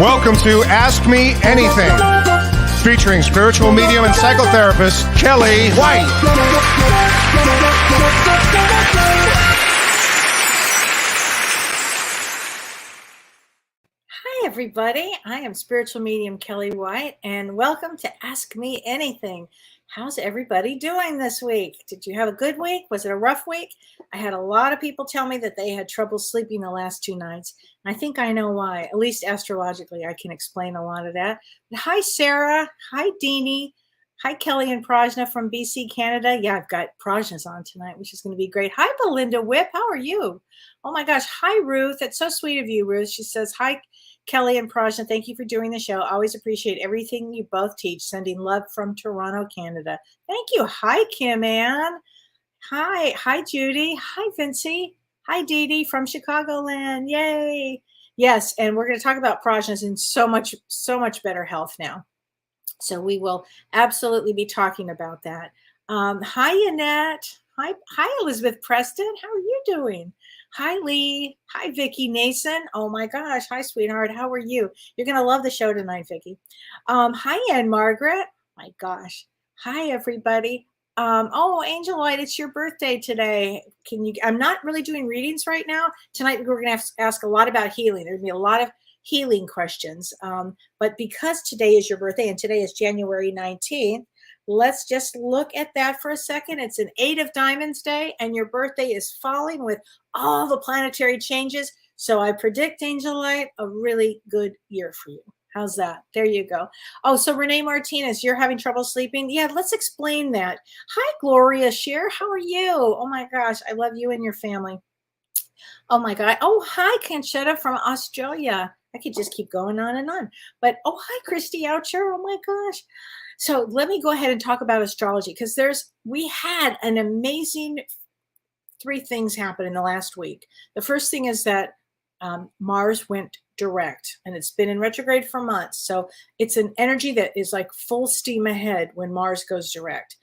Welcome to Ask Me Anything, featuring spiritual medium and psychotherapist Kellee White. Hi, everybody. I am spiritual medium Kellee White, and welcome to Ask Me Anything. How's everybody doing this week? Did you have a good week? Was it a rough week? I had a lot of people tell me that they had trouble sleeping the last 2 nights. I think I know why. At least astrologically, I can explain a lot of that. Hi, Sarah. Hi, Deanie. Hi, Kellee and Prajna from BC, Canada. Yeah, I've got Prajna's on tonight, which is going to be great. Hi, Belinda Whip. How are you? Oh, my gosh. Hi, Ruth. It's so sweet of you, Ruth. She says, hi, Kellee and Prajna. Thank you for doing the show. Always appreciate everything you both teach. Sending love from Toronto, Canada. Thank you. Hi, Kim Ann. Hi. Hi, Judy. Hi, Vincy. Hi, Dee Dee from Chicagoland. Yay. Yes, and we're going to talk about Prajna's in so much better health now. So we will absolutely be talking about that. Hi, Annette. Hi, Elizabeth Preston. How are you doing? Hi, Lee. Hi, Vicki Nason. Oh, my gosh. Hi, sweetheart. How are you? You're going to love the show tonight, Vicki. Hi, Ann Margaret. My gosh. Hi, everybody. Oh, Angel White, it's your birthday today. I'm not really doing readings right now. Tonight, we're going to ask a lot about healing. There's going to be a lot of healing questions. But because today is your birthday and today is January 19th, let's just look at that for a second. It's an 8 of Diamonds day, and your birthday is falling with all the planetary changes. So I predict, Angel Light, a really good year for you. How's that? There you go. Oh, so Renee Martinez, you're having trouble sleeping? Yeah, let's explain that. Hi, Gloria Shear. How are you? Oh, my gosh. I love you and your family. Oh, my God. Oh, hi, Conchetta from Australia. I could just keep going on and on. But, oh, hi, Christy Oucher. Oh, my gosh. So let me go ahead and talk about astrology, because we had an amazing 3 things happen in the last week. The first thing is that Mars went direct, and it's been in retrograde for months. So it's an energy that is like full steam ahead when Mars goes direct.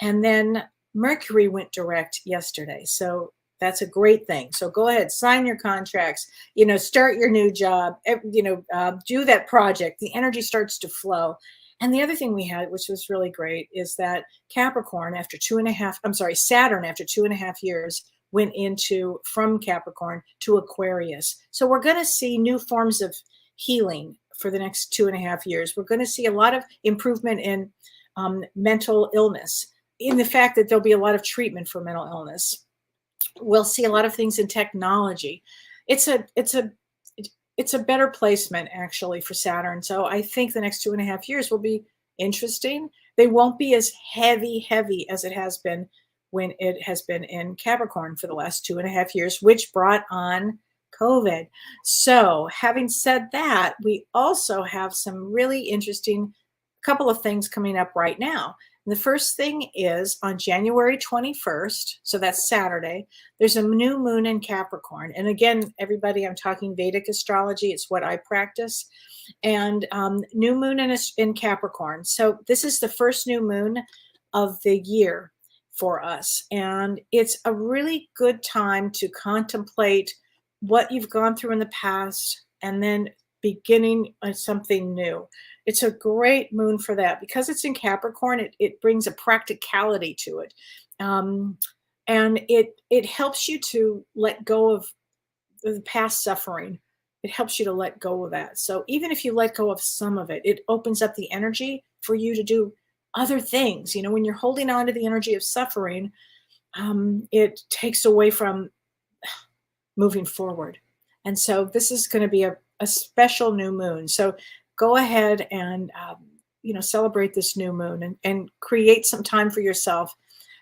And then Mercury went direct yesterday. So that's a great thing. So go ahead, sign your contracts, start your new job, do that project. The energy starts to flow. And the other thing we had, which was really great, is that Saturn after 2.5 years went from Capricorn to Aquarius. So we're going to see new forms of healing for the next 2.5 years. We're going to see a lot of improvement in mental illness, in the fact that there'll be a lot of treatment for mental illness. We'll see a lot of things in technology. It's a better placement, actually, for Saturn. So I think the next 2.5 years will be interesting. They won't be as heavy as it has been when it has been in Capricorn for the last 2.5 years, which brought on COVID. So having said that, we also have some really interesting couple of things coming up right now. And the first thing is on January 21st, so that's Saturday, there's a new moon in Capricorn. And again, everybody, I'm talking Vedic astrology. It's what I practice. And new moon in Capricorn. So this is the first new moon of the year for us. And it's a really good time to contemplate what you've gone through in the past and then beginning something new. It's a great moon for that. Because it's in Capricorn, it brings a practicality to it. And it helps you to let go of the past suffering. It helps you to let go of that. So even if you let go of some of it, it opens up the energy for you to do other things. When you're holding on to the energy of suffering, it takes away from moving forward. And so this is going to be a special new moon. So go ahead and, celebrate this new moon and create some time for yourself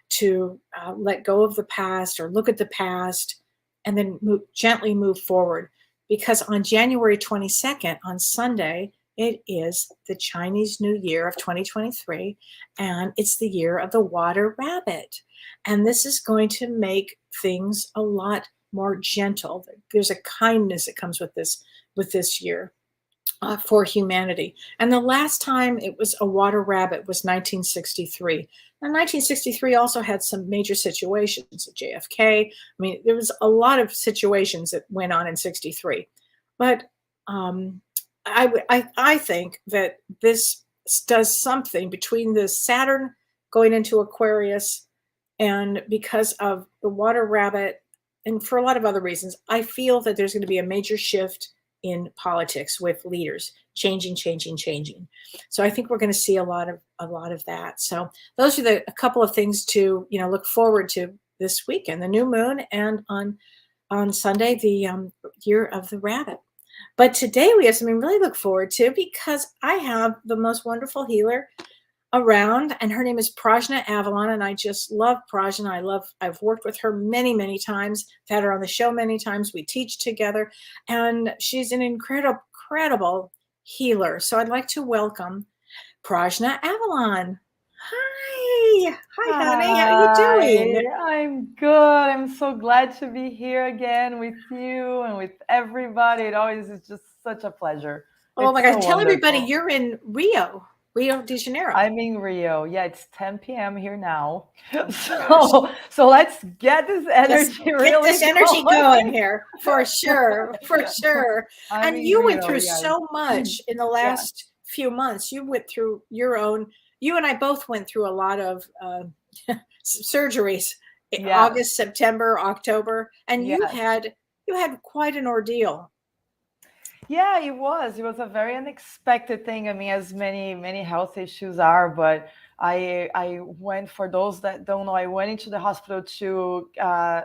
to let go of the past or look at the past and then gently move forward. Because on January 22nd, on Sunday, it is the Chinese New Year of 2023, and it's the year of the water rabbit. And this is going to make things a lot more gentle. There's a kindness that comes with this year for humanity. And the last time it was a water rabbit was 1963. And 1963 also had some major situations at JFK. I mean, there was a lot of situations that went on in 63. But I think that this does something between the Saturn going into Aquarius, and because of the water rabbit, and for a lot of other reasons, I feel that there's going to be a major shift in politics with leaders changing. So I think we're going to see a lot of that. So those are a couple of things to look forward to this weekend: the new moon, and on Sunday the year of the rabbit. But today we have something really to look forward to, because I have the most wonderful healer around, and her name is Prajna Avalon, and I just love Prajna. I've worked with her many times. I've had her on the show many times. We teach together, and she's an incredible healer. So I'd like to welcome Prajna Avalon. Hi, honey. How are you doing? I'm good. I'm so glad to be here again with you and with everybody. It always is just such a pleasure. Oh my It's God. so Tell everybody wonderful. you're in Rio de Janeiro. I'm in Rio. Yeah, it's 10 p.m. here now. Gosh. So let's get this Let's energy get really this energy going. going here, for sure. I'm And in you went Rio, through yes. so much in the Yeah, last few months. You went through your own. You and I both went through a lot of surgeries, yeah, August, September, October, and you yes. had quite an ordeal. Yeah, it was. It was a very unexpected thing. I mean, as many health issues are, but I went, for those that don't know, I went into the hospital to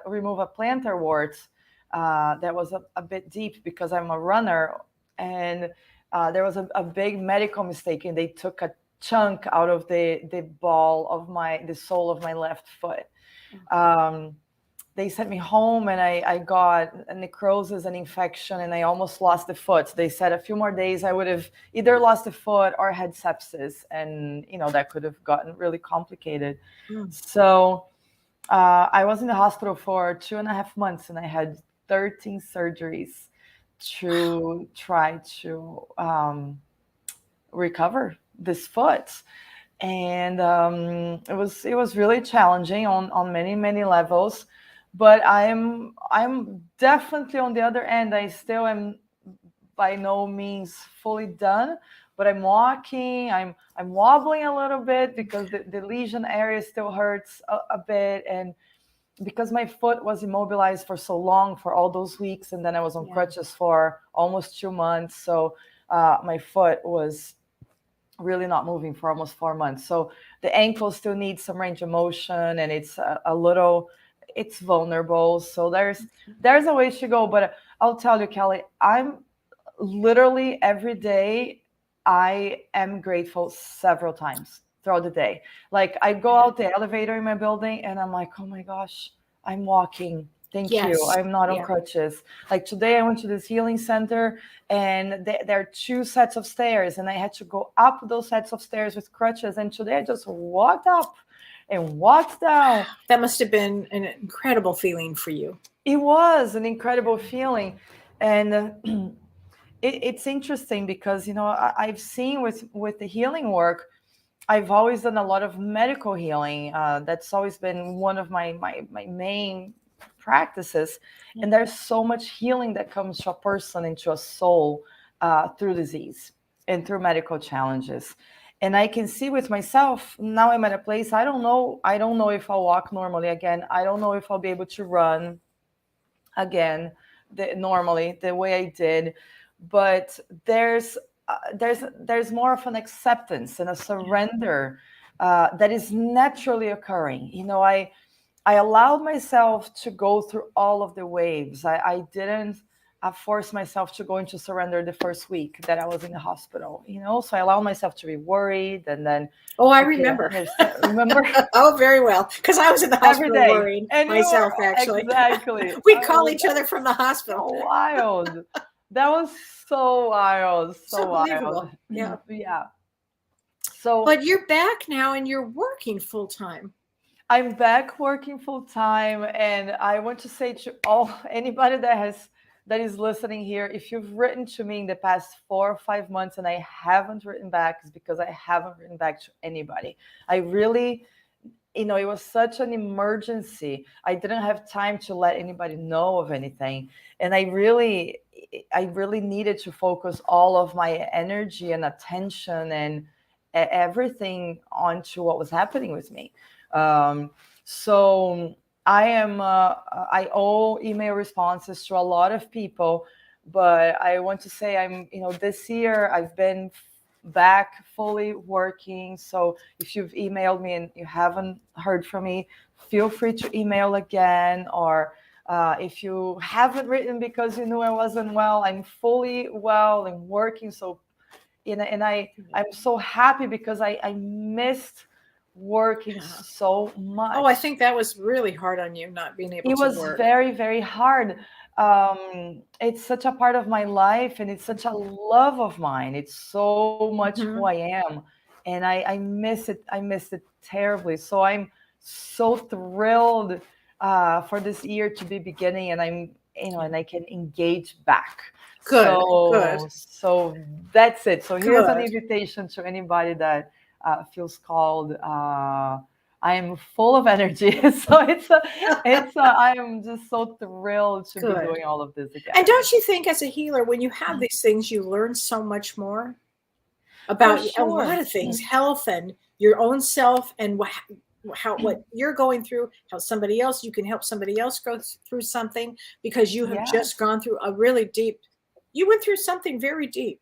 remove a plantar wart that was a bit deep because I'm a runner, and there was a big medical mistake, and they took a chunk out of the ball of the sole of my left foot. Um, they sent me home, and I got a necrosis and infection, and I almost lost the foot. They said a few more days I would have either lost the foot or had sepsis, and that could have gotten really complicated. Mm. So I was in the hospital for 2.5 months, and I had 13 surgeries to try to recover this foot. And it was really challenging on many levels, but I'm definitely on the other end. I still am by no means fully done, but I'm walking. I'm wobbling a little bit because the lesion area still hurts a bit, and because my foot was immobilized for so long, for all those weeks, and then I was on Yeah. crutches for almost 2 months. So my foot was really not moving for almost 4 months. So the ankle still needs some range of motion, and it's it's vulnerable. So there's a way to go. But I'll tell you, Kelly, I'm literally every day, I am grateful several times throughout the day. Like, I go out the elevator in my building, and I'm like, oh my gosh, I'm walking. Thank you. Yes. I'm not on Yeah. crutches. Like, today I went to this healing center, and there are 2 sets of stairs, and I had to go up those sets of stairs with crutches. And today I just walked up and walked down. That must have been an incredible feeling for you. It was an incredible feeling. And it's interesting because I've seen with the healing work, I've always done a lot of medical healing. That's always been one of my main practices. And there's so much healing that comes to a person and to a soul through disease and through medical challenges. And I can see with myself, now I'm at a place, I don't know if I'll walk normally again. I don't know if I'll be able to run again normally the way I did. But there's more of an acceptance and a surrender that is naturally occurring. I allowed myself to go through all of the waves. I didn't force myself to go into surrender the first week that I was in the hospital. So I allowed myself to be worried, and then I remember. Remember? Oh, very well, because I was in the Every hospital day. worrying And myself, actually. exactly. We call each other from the hospital. So wild. That was so wild. So Wild. believable. Yeah. Yeah. So But you're back now, and you're working full time. I'm back working full time, and I want to say to anybody that is listening here, if you've written to me in the past 4 or 5 months and I haven't written back, it's because I haven't written back to anybody. I really it was such an emergency. I didn't have time to let anybody know of anything. And I really needed to focus all of my energy and attention and everything onto what was happening with me. So I owe email responses to a lot of people, but I want to say this year I've been back fully working. So if you've emailed me and you haven't heard from me, feel free to email again. Or if you haven't written because you knew I wasn't well, I'm fully well and working. So, and I'm so happy because I missed working so much. Oh, I think that was really hard on you, not being able to work. It was very, very hard. It's such a part of my life, and it's such a love of mine. It's so much who I am, and I miss it. I miss it terribly. So I'm so thrilled for this year to be beginning, and and I can engage back. Good. So that's it. So here's an Good. invitation to anybody that feels called. I am full of energy, so I am just so thrilled to be doing all of this again. And don't you think, as a healer, when you have these things, you learn so much more about a lot of things, health and your own self, and what you're going through, how you can help somebody else go through something, because you have just gone through a really deep. You went through something very deep.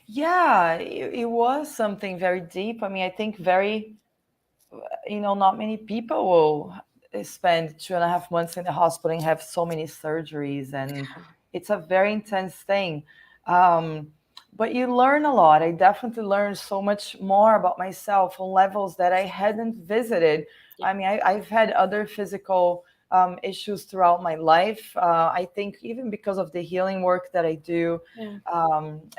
Yeah, it was something very deep. I mean, I think not many people will spend 2.5 months in the hospital and have so many surgeries, and it's a very intense thing. But you learn a lot. I definitely learned so much more about myself on levels that I hadn't visited. I mean, I've had other physical issues throughout my life. I think even because of the healing work that I do,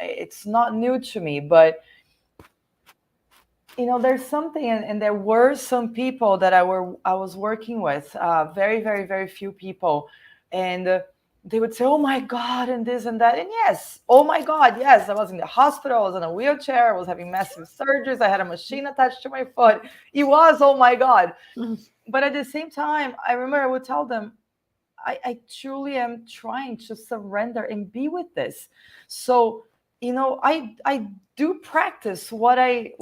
it's not new to me, but there's something, and there were some people that I was working with, very, very, very few people, and they would say, "Oh my God," and this and that, and yes, oh my God, yes, I was in the hospital, I was in a wheelchair, I was having massive surgeries, I had a machine attached to my foot. It was, oh my God. But at the same time, I remember I would tell them, I truly am trying to surrender and be with this. So I do practice what I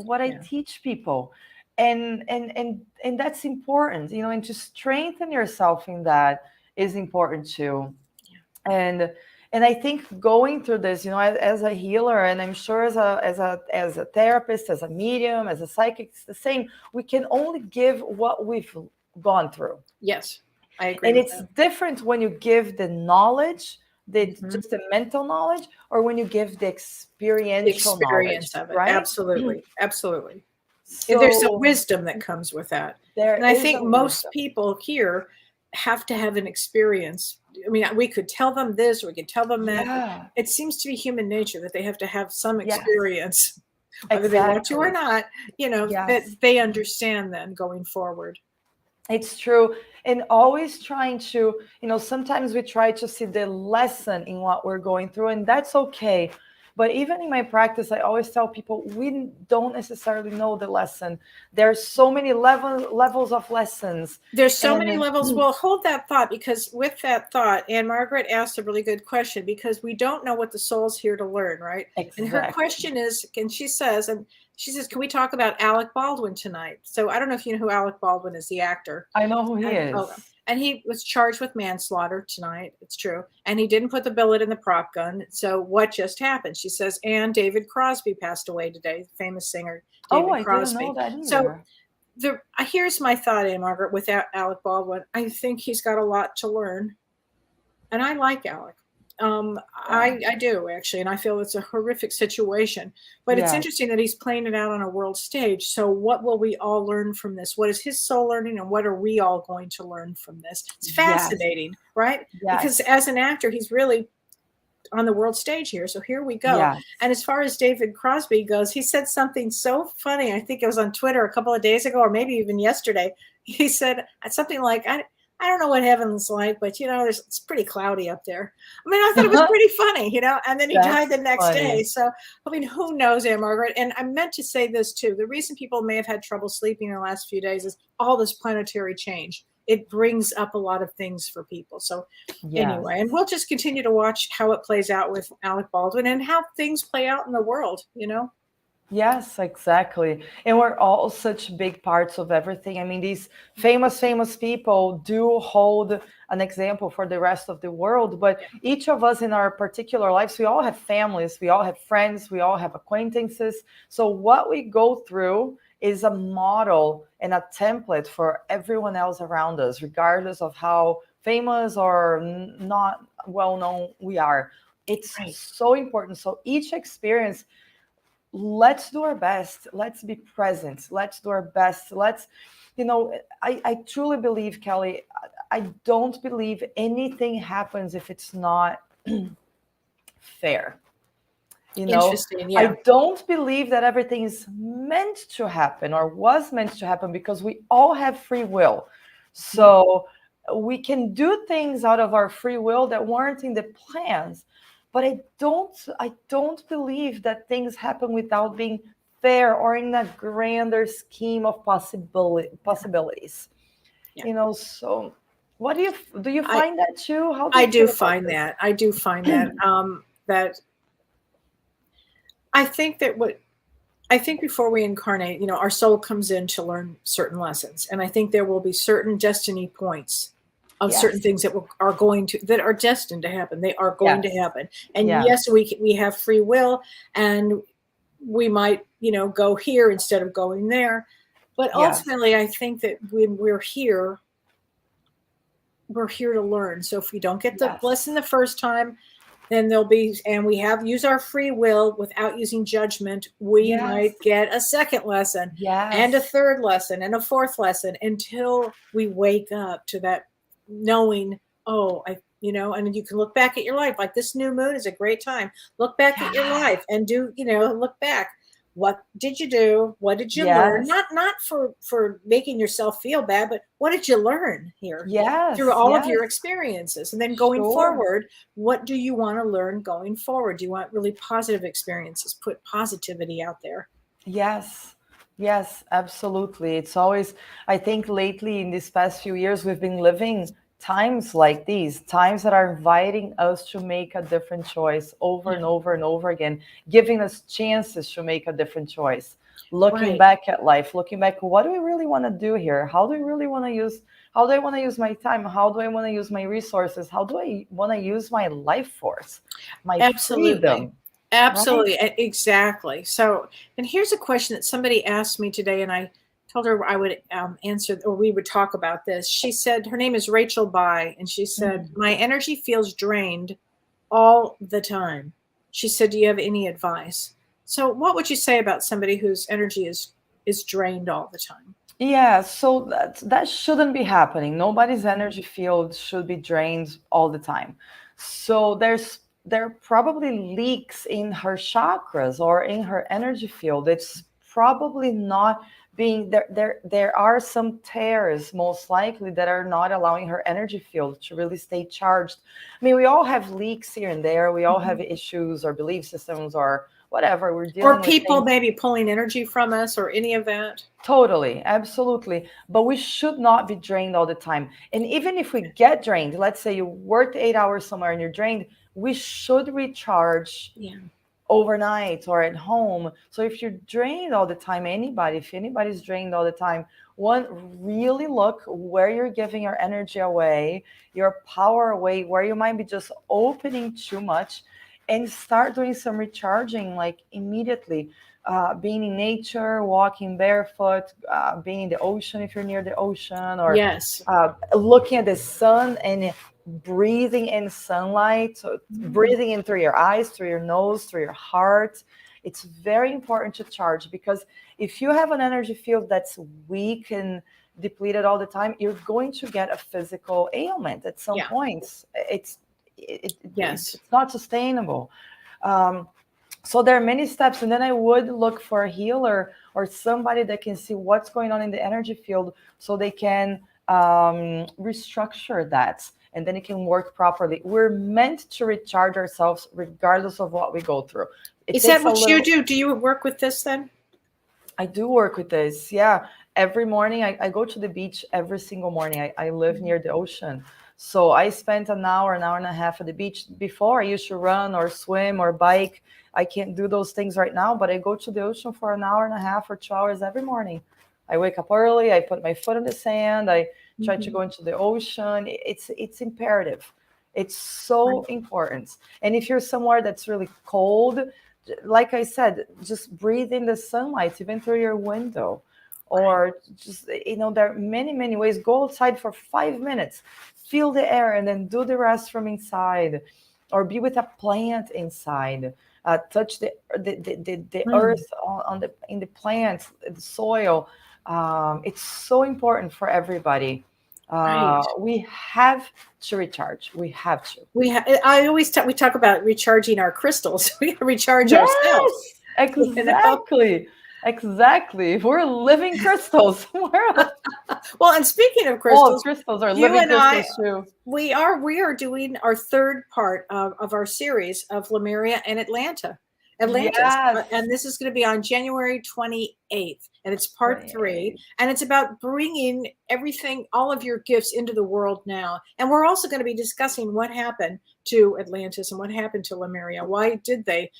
teach people, and that's important, and to strengthen yourself in that is important too. And I think going through this, as a healer, and I'm sure as a therapist, as a medium, as a psychic, it's the same. We can only give what we've gone through. Yes, I agree. And it's different when you give the knowledge, just the mental knowledge, or when you give the experiential knowledge, of it. Right? Absolutely. So, and there's a wisdom that comes with that. And I think most people here have to have an experience. I mean, we could tell them this, or we could tell them that. Yeah. It seems to be human nature that they have to have some experience, whether Exactly. they want to or not, that they understand then going forward. It's true. And always trying to, sometimes we try to see the lesson in what we're going through, and that's okay. But even in my practice, I always tell people, we don't necessarily know the lesson. There's so many levels of lessons. There's so many levels. Well, hold that thought, because with that thought, Anne Margaret asked a really good question, because we don't know what the soul's here to learn, right? Exactly. And her question is, and she says, can we talk about Alec Baldwin tonight? So I don't know if you know who Alec Baldwin is, the actor. I know who he is. And he was charged with manslaughter tonight. It's true. And he didn't put the bullet in the prop gun. So what just happened? She says, and David Crosby passed away today, famous singer David Crosby. Didn't know that either. So here's my thought, Anne Margaret, without Alec Baldwin. I think he's got a lot to learn. And I like Alec. I do, actually, and I feel it's a horrific situation. But it's interesting that he's playing it out on a world stage. So what will we all learn from this? What is his soul learning, and what are we all going to learn from this? It's fascinating, right? Yes. Because as an actor, he's really on the world stage here. So here we go. Yes. And as far as David Crosby goes, he said something so funny. I think it was on Twitter a couple of days ago, or maybe even yesterday. He said something like, I don't know what heaven's like, but it's pretty cloudy up there. I mean, I thought it was pretty funny, and then he died the That's next day. funny. So, I mean, who knows, Aunt Margaret? And I meant to say this too. The reason people may have had trouble sleeping in the last few days is all this planetary change. It brings up a lot of things for people. So Yes. anyway, and we'll just continue to watch how it plays out with Alec Baldwin and how things play out in the world, Yes, exactly. And we're all such big parts of everything. I mean, these famous people do hold an example for the rest of the world, but each of us in our particular lives, we all have families, we all have friends, we all have acquaintances. So what we go through is a model and a template for everyone else around us, regardless of how famous or not well known we are. It's Right. so important. So each experience, let's do our best, let's be present, let's do our best, I truly believe, Kelly, I don't believe anything happens if it's not fair. Interesting. Yeah. I don't believe that everything is meant to happen or was meant to happen, because we all have free will. So we can do things out of our free will that weren't in the plans. But I don't believe that things happen without being fair or in a grander scheme of possibilities. Yeah. So what do you I find that too? How do I you do feel about find this? that. I do find that that I think that I think before we incarnate, our soul comes in to learn certain lessons, and I think there will be certain destiny points of certain Yes. things that that are destined to happen. They are going to Yes. happen, and Yes. yes, we have free will, and we might go here instead of going there, but Yes. ultimately, I think that when we're here to learn. So if we don't get the Yes. lesson the first time, then and we have use our free will without using judgment, we Yes. might get a second lesson and a Yes. third lesson and a fourth lesson until we wake up to that knowing, oh, and you can look back at your life. Like this new moon is a great time. Look back at your Yeah. life and look back. What did you do? What did you learn? Yes. Not for making yourself feel bad, but what did you learn here through Yes. all of Yes. your experiences? And then going Sure. forward, what do you want to learn going forward? Do you want really positive experiences? Put positivity out there. Yes. Yes, absolutely. It's always, I think lately in these past few years, we've been living times like these, times that are inviting us to make a different choice over and Yeah. over and over again, giving us chances to make a different choice. Looking Right. back at life, looking back, what do we really want to do here? How do I want to use my time? How do I want to use my resources? How do I want to use my life force, my Absolutely. freedom, right? Absolutely. Exactly. So, and here's a question that somebody asked me today, and I told her I would answer, or we would talk about this. She said, her name is Rachel Bai, and she said, Mhm. my energy feels drained all the time. She said, do you have any advice? So, what would you say about somebody whose energy is drained all the time? Yeah, so that shouldn't be happening. Nobody's energy field should be drained all the time. So there are probably leaks in her chakras or in her energy field. It's probably not being there are some tears most likely that are not allowing her energy field to really stay charged. I mean, we all have leaks here and there. We all have issues or belief systems or whatever. We're Or dealing with people things. maybe pulling energy from us, or any of that? Totally, absolutely. But we should not be drained all the time. And even if we get drained, let's say you worked 8 hours somewhere and you're drained, we should recharge Yeah. overnight or at home. So if you're drained all the time, if anybody's drained all the time, one, really look where you're giving your energy away, your power away, where you might be just opening too much, and start doing some recharging like immediately. Being in nature, walking barefoot, being in the ocean if you're near the ocean, or Yes. looking at the sun and breathing in sunlight, so breathing in through your eyes, through your nose, through your heart. It's very important to charge, because if you have an energy field that's weak and depleted all the time, you're going to get a physical ailment at some Yeah. point. Yes. It's not sustainable. So there are many steps, and then I would look for a healer or somebody that can see what's going on in the energy field, so they can restructure that, and then it can work properly. We're meant to recharge ourselves regardless of what we go through. It Is that takes a what you little. do? Do you work with this then? I do work with this. Yeah. Every morning, I go to the beach every single morning. I live near the ocean. So I spent an hour and a half at the beach. Before, I used to run or swim or bike. I can't do those things right now, but I go to the ocean for an hour and a half or 2 hours every morning. I wake up early. I put my foot in the sand. I try to go into the ocean. It's imperative. It's so important. And if you're somewhere that's really cold, like I said, just breathe in the sunlight, even through your window. Or just, there are many, many ways. Go outside for 5 minutes, feel the air, and then do the rest from inside. Or be with a plant inside. Touch the earth on the in the plants, the soil. It's so important for everybody. Right. We have to recharge. We have to. I always we talk about recharging our crystals. We recharge ourselves. Yes, exactly. Exactly. We're living crystals. Well, and speaking of All crystals, crystals are you living and I, crystals too. we are doing our third part of our series of Lemuria and Atlantis. Yes. And this is going to be on January 28th. And it's part 3. 28. And it's about bringing everything, all of your gifts into the world now. And we're also going to be discussing what happened to Atlantis and what happened to Lemuria. Why did they,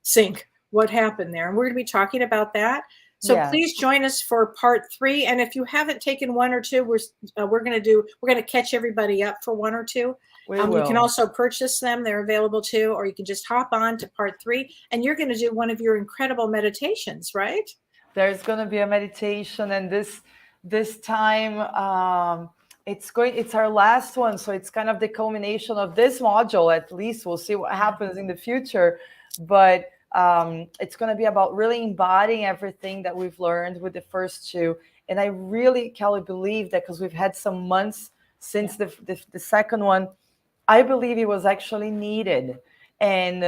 sink? What happened there? And we're going to be talking about that. So Yes. please join us for part 3. And if you haven't taken 1 or 2, we're going to catch everybody up for 1 or 2. You can also purchase them. They're available too, or you can just hop on to part 3 and you're going to do one of your incredible meditations, right? There's going to be a meditation, and this time it's our last one. So it's kind of the culmination of this module. At least we'll see what happens in the future. But it's going to be about really embodying everything that we've learned with the first 2. And I really, Kellee, believe that because we've had some months since the second one, I believe it was actually needed. And,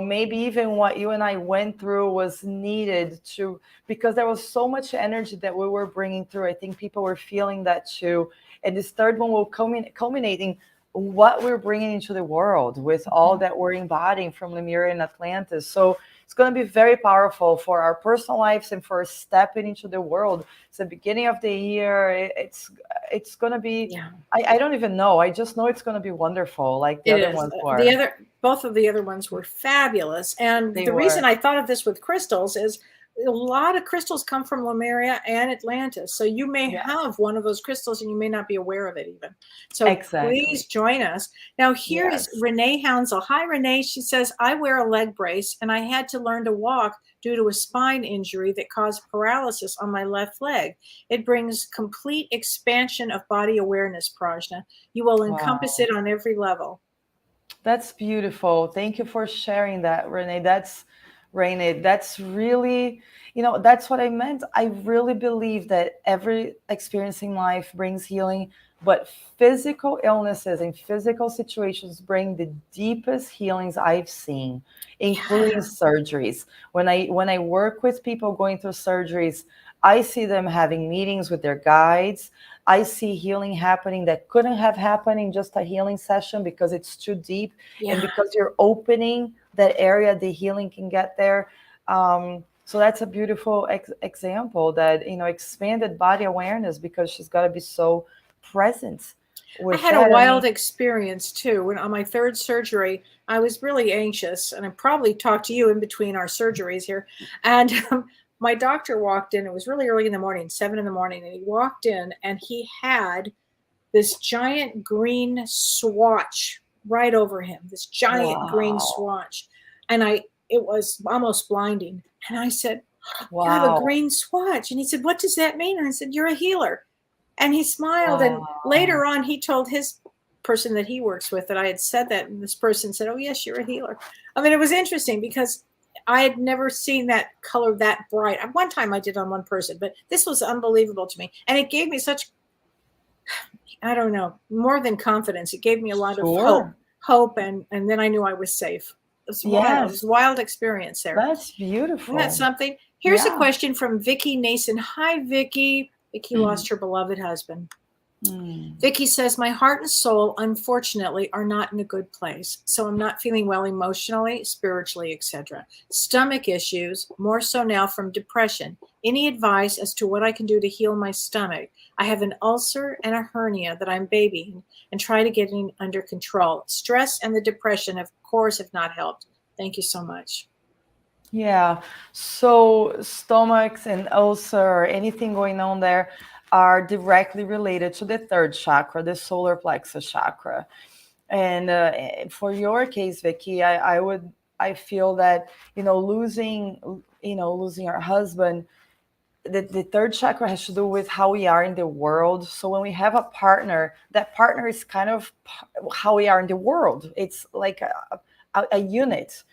maybe even what you and I went through was needed because there was so much energy that we were bringing through. I think people were feeling that too. And this third one will culminating what we're bringing into the world with all that we're embodying from Lemuria and Atlantis. So it's going to be very powerful for our personal lives and for stepping into the world. It's the beginning of the year. It's going to be, I don't even know. I just know it's going to be wonderful, like the other ones were. Both of the other ones were fabulous. And the reason I thought of this with crystals is a lot of crystals come from Lemuria and Atlantis. So you may have one of those crystals and you may not be aware of it even. So please join us. Now here is Renee Hounsell. Hi, Renee. She says, I wear a leg brace and I had to learn to walk due to a spine injury that caused paralysis on my left leg. It brings complete expansion of body awareness, Prajna. You will encompass it on every level. That's beautiful. Thank you for sharing that, Renee. That's really, that's what I meant. I really believe that every experience in life brings healing, but physical illnesses and physical situations bring the deepest healings I've seen, including surgeries. When I work with people going through surgeries, I see them having meetings with their guides. I see healing happening that couldn't have happened in just a healing session because it's too deep. And because you're opening that area, the healing can get there. So that's a beautiful example that, expanded body awareness, because she's got to be so present. I had a wild experience too. When on my 3rd surgery, I was really anxious, and I probably talked to you in between our surgeries here. And my doctor walked in. It was really early in the morning, 7 in the morning, and he walked in and he had this giant green swatch right over him, this giant green swatch. And it was almost blinding. And I said, you have a green swatch. And he said, what does that mean? And I said, you're a healer. And he smiled. And later on, he told his person that he works with that I had said that. And this person said, oh, yes, you're a healer. I mean, it was interesting because I had never seen that color that bright. One time I did on one person, but this was unbelievable to me. And it gave me such, I don't know, more than confidence. It gave me a lot of hope. And then I knew I was safe. It was wild. It was a wild experience there. That's beautiful. Isn't that something? Here's a question from Vicky Nason. Hi, Vicky. Vicky lost her beloved husband. Vicky says, my heart and soul, unfortunately, are not in a good place. So I'm not feeling well emotionally, spiritually, etc. Stomach issues, more so now from depression. Any advice as to what I can do to heal my stomach? I have an ulcer and a hernia that I'm babying and try to get under control. Stress and the depression, of course, have not helped. Thank you so much. Yeah. So stomachs and ulcer or anything going on there are directly related to the third chakra, the solar plexus chakra. And for your case, Vicky, I feel that, losing our husband, the third chakra has to do with how we are in the world. So when we have a partner, that partner is kind of how we are in the world. It's like a unit,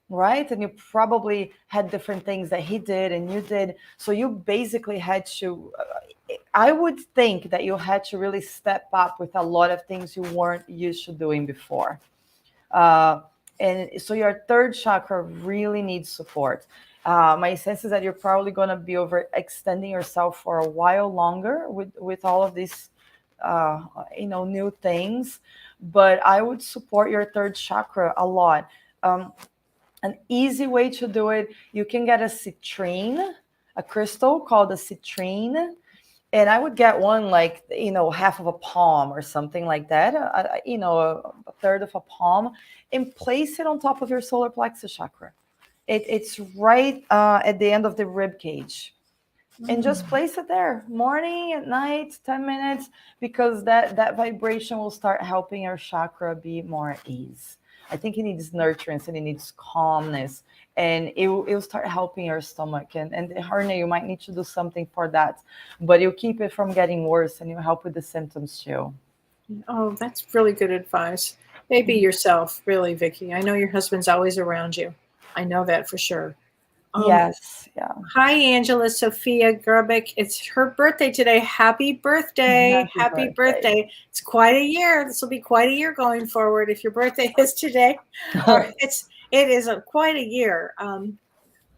right? And you probably had different things that he did and you did. So you basically had to, I would think that you had to really step up with a lot of things you weren't used to doing before. And so your third chakra really needs support. My sense is that you're probably going to be overextending yourself for a while longer with all of these, new things. But I would support your third chakra a lot. An easy way to do it, you can get a citrine, a crystal called a citrine. And I would get one like, half of a palm or something like that, a third of a palm, and place it on top of your solar plexus chakra. It's right at the end of the rib cage. And just place it there, morning, at night, 10 minutes, because that vibration will start helping your chakra be more at ease. I think it needs nurturance and it needs calmness, and it will start helping your stomach. And the hernia, you might need to do something for that, but you'll keep it from getting worse and you help with the symptoms too. Oh, that's really good advice. Maybe yourself, really, Vicky. I know your husband's always around you. I know that for sure. Yes, yeah. Hi, Angela Sophia Gerbic. It's her birthday today. Happy birthday. Happy birthday. It's quite a year. This will be quite a year going forward if your birthday is today. It is quite a year.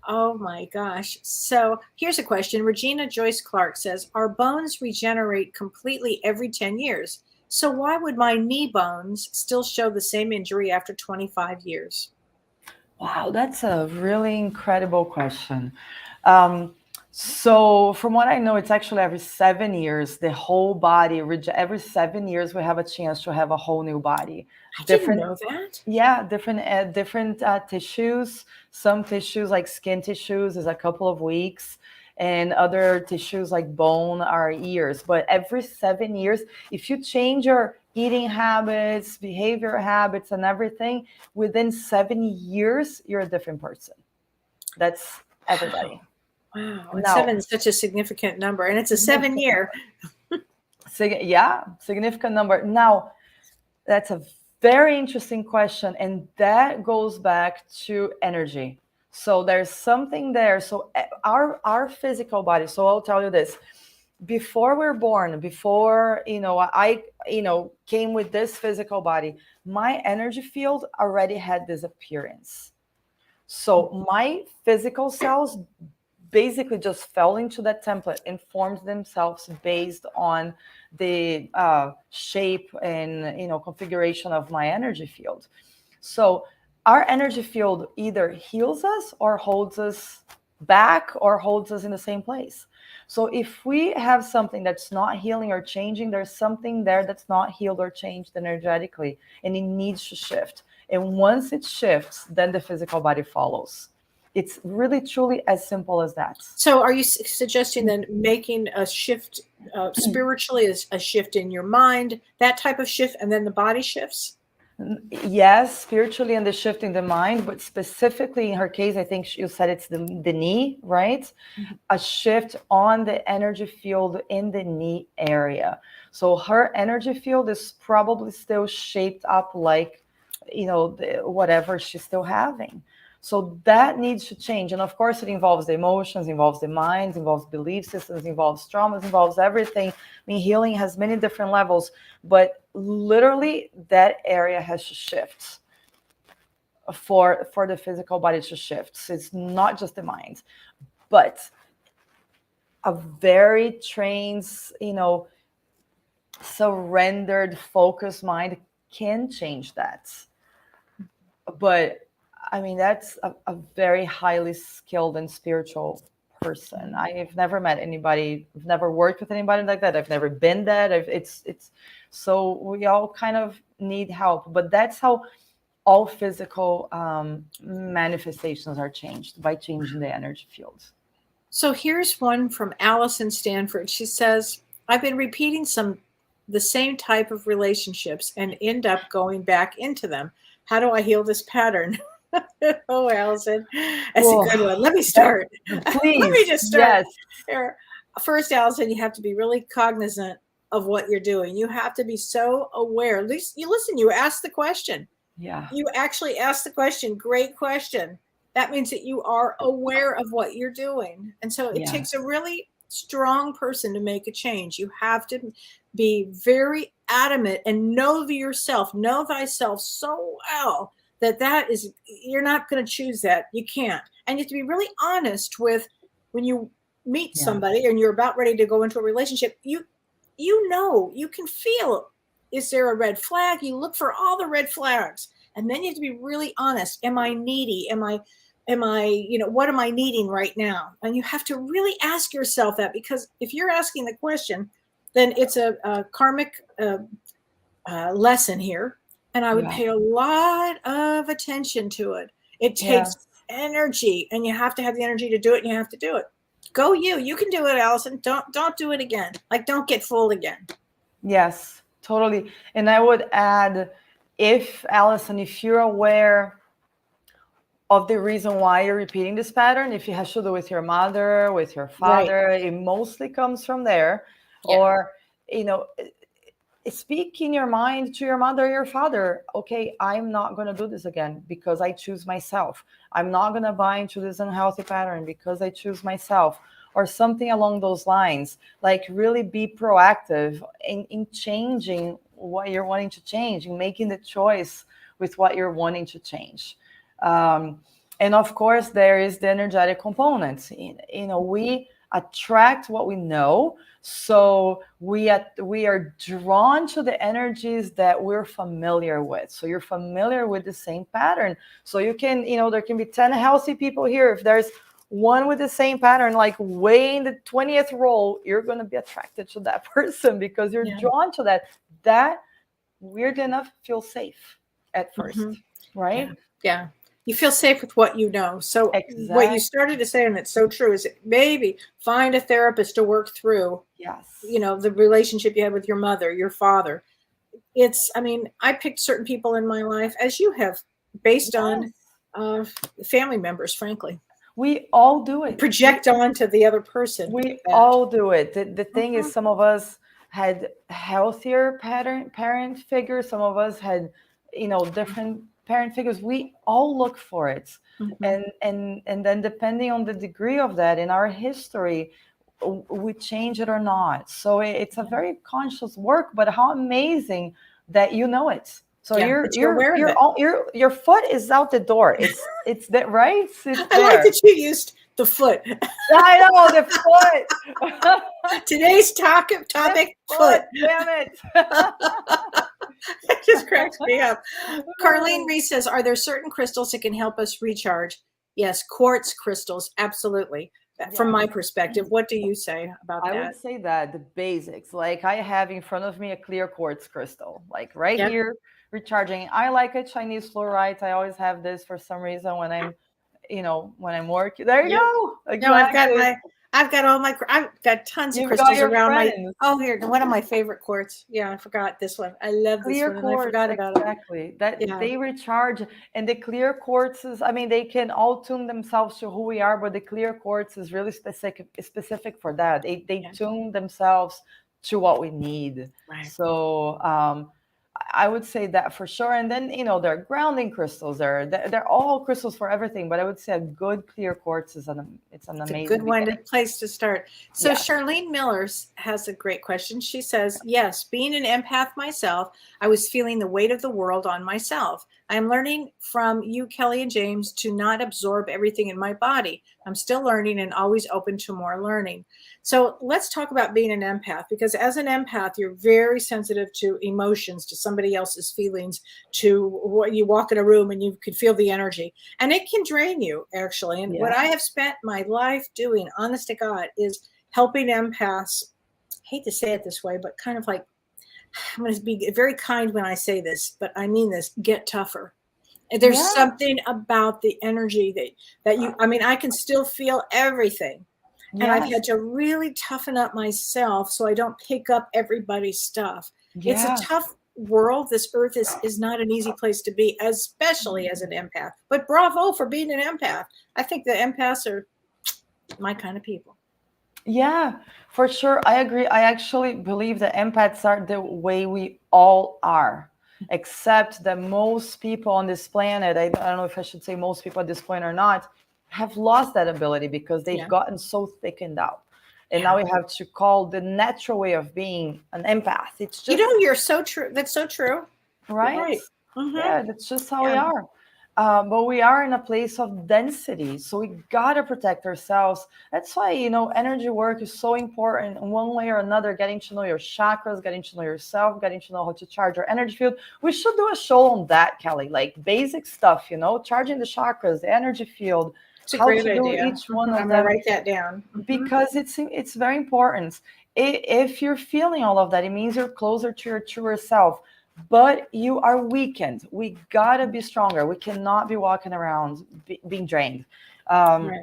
Oh my gosh. So here's a question. Regina Joyce Clark says, our bones regenerate completely every 10 years. So why would my knee bones still show the same injury after 25 years? Wow, that's a really incredible question. So from what I know, it's actually every 7 years, the whole body, every 7 years, we have a chance to have a whole new body. I didn't know that. Yeah, different tissues. Some tissues like skin tissues is a couple of weeks, and other tissues like bone are years. But every 7 years, if you change your eating habits, behavior habits, and everything, within 7 years, you're a different person. That's everybody. Wow. And 7 is such a significant number, and it's a 7-year. Significant number. Now, that's a very interesting question, and that goes back to energy. So there's something there. So our physical body. So I'll tell you this: before we're born, before I came with this physical body, my energy field already had this appearance. So my physical cells basically just fell into that template and formed themselves based on the shape and configuration of my energy field. So our energy field either heals us or holds us back or holds us in the same place. So if we have something that's not healing or changing, there's something there that's not healed or changed energetically, and it needs to shift. And once it shifts, then the physical body follows. It's really, truly as simple as that. So are you suggesting then making a shift spiritually, is a shift in your mind, that type of shift, and then the body shifts? Yes, spiritually and the shift in the mind, but specifically in her case, I think you said it's the knee, right? Mm-hmm. A shift on the energy field in the knee area. So her energy field is probably still shaped up like, whatever she's still having. So that needs to change. And of course, it involves the emotions, involves the minds, involves belief systems, involves traumas, involves everything. I mean, healing has many different levels, but literally that area has to shift for the physical body to shift. So it's not just the mind. But a very trained, surrendered, focused mind can change that. But I mean, that's a very highly skilled and spiritual person. I've never met anybody, I've never worked with anybody like that. I've never been that. It's so we all kind of need help. But that's how all physical manifestations are changed, by changing the energy fields. So here's one from Alice in Stanford. She says, I've been repeating the same type of relationships and end up going back into them. How do I heal this pattern? Oh, Allison, that's a good one. Let me start. Please. Let me just start. Yes. Here. First, Allison, you have to be really cognizant of what you're doing. You have to be so aware. At least you ask the question. Yeah. You actually ask the question. Great question. That means that you are aware of what you're doing. And so it takes a really strong person to make a change. You have to be very adamant and know yourself, know thyself so well that is, you're not going to choose that. You can't. And you have to be really honest with when you meet somebody and you're about ready to go into a relationship, you can feel, is there a red flag? You look for all the red flags. And then you have to be really honest. Am I needy? Am I, what am I needing right now? And you have to really ask yourself that, because if you're asking the question, then it's a karmic lesson here. And I would pay a lot of attention to it. It takes energy, and you have to have the energy to do it, and you have to do it. Go you can do it, Allison. Don't do it again. Like, don't get fooled again. Yes, totally. And I would add, Allison, if you're aware of the reason why you're repeating this pattern, if it has to do with your mother, with your father, it mostly comes from there. Or, speak in your mind to your mother or your father. Okay, I'm not going to do this again because I choose myself. I'm not going to buy into this unhealthy pattern because I choose myself, or something along those lines. Like, really be proactive in changing what you're wanting to change, and making the choice with what you're wanting to change. And of course, there is the energetic component. We attract what we know. So we are drawn to the energies that we're familiar with. So you're familiar with the same pattern. So you can, there can be 10 healthy people here. If there's one with the same pattern, like way in the 20th row, you're going to be attracted to that person because you're drawn to that. That, weird enough, feels safe at first, right? Yeah. You feel safe with what you know. So what you started to say, and it's so true, is maybe find a therapist to work through, the relationship you had with your mother, your father. I picked certain people in my life, as you have, based on family members, frankly. We all do it. Project onto the other person. We all do it. The thing is, some of us had healthier parent figures. Some of us had, different parent figures. We all look for it. And then depending on the degree of that in our history, we change it or not. So it's a very conscious work, but how amazing that you know it. So you're aware of it. Your foot is out the door. It's that, right? I like that you used the foot. I know, the foot. Today's topic, foot. Damn it. It just cracks me up. Carlene Reese says, are there certain crystals that can help us recharge? Yes, quartz crystals, absolutely. From my perspective, what do you say about that? I would say that the basics, like I have in front of me a clear quartz crystal, like here, recharging. I like a Chinese fluorite. I always have this for some reason when I'm, when I'm working. There you go. Exactly. No, I've got tons of crystals around here. One of my favorite quartz. Yeah, I forgot this one. I love this one. Quartz, I forgot about it. Exactly. They recharge, and the clear quartzes, they can all tune themselves to who we are, but the clear quartz is really specific for that. They tune themselves to what we need. Right. So I would say that for sure. And then, there are grounding crystals. They're all crystals for everything. But I would say a good clear quartz is an amazing good place to start. So Charlene Millers has a great question. She says, yes, being an empath myself, I was feeling the weight of the world on myself. I'm learning from you, Kelly and James, to not absorb everything in my body. I'm still learning and always open to more learning. So let's talk about being an empath, because as an empath, you're very sensitive to emotions, to somebody else's feelings, to what you walk in a room and you can feel the energy, and it can drain you, actually. And what I have spent my life doing, honest to God, is helping empaths, hate to say it this way, but kind of like, I'm going to be very kind when I say this, but I mean this, get tougher. There's something about the energy that you, I mean, I can still feel everything. And I've had to really toughen up myself so I don't pick up everybody's stuff. It's a tough world. This earth is not an easy place to be, especially as an empath. But bravo for being an empath. I think the empaths are my kind of people. Yeah, for sure. I agree. I actually believe that empaths are the way we all are, except that most people on this planet, I don't know if I should say most people at this point or not, have lost that ability because they've gotten so thickened out. And now we have to call the natural way of being an empath. It's just, you're so true. That's so true. Right? Yeah, that's just how we are. But we are in a place of density, so we gotta protect ourselves. That's why, energy work is so important in one way or another. Getting to know your chakras, getting to know yourself, getting to know how to charge your energy field. We should do a show on that, Kelly, like basic stuff, charging the chakras, the energy field. It's a great idea. Each one of I'm them. gonna write that down Because it's very important. If you're feeling all of that, it means you're closer to your truer self. But you are weakened. We gotta be stronger. We cannot be walking around being drained. But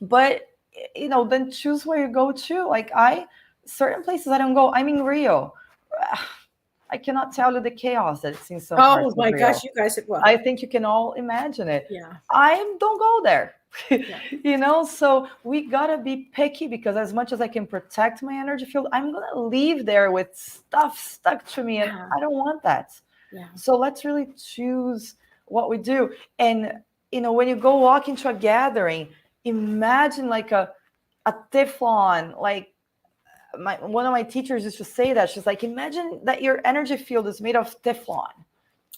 then choose where you go to. Like certain places I don't go. I'm in Rio. I cannot tell you the chaos that it's in some parts of Rio. Oh my gosh, you guys! I think you can all imagine it. Yeah. I don't go there. So we gotta be picky, because as much as I can protect my energy field, I'm gonna leave there with stuff stuck to me, and I don't want that. So let's really choose what we do. And when you go walk into a gathering, imagine like a Teflon. Like one of my teachers used to say that. She's like, imagine that your energy field is made of Teflon.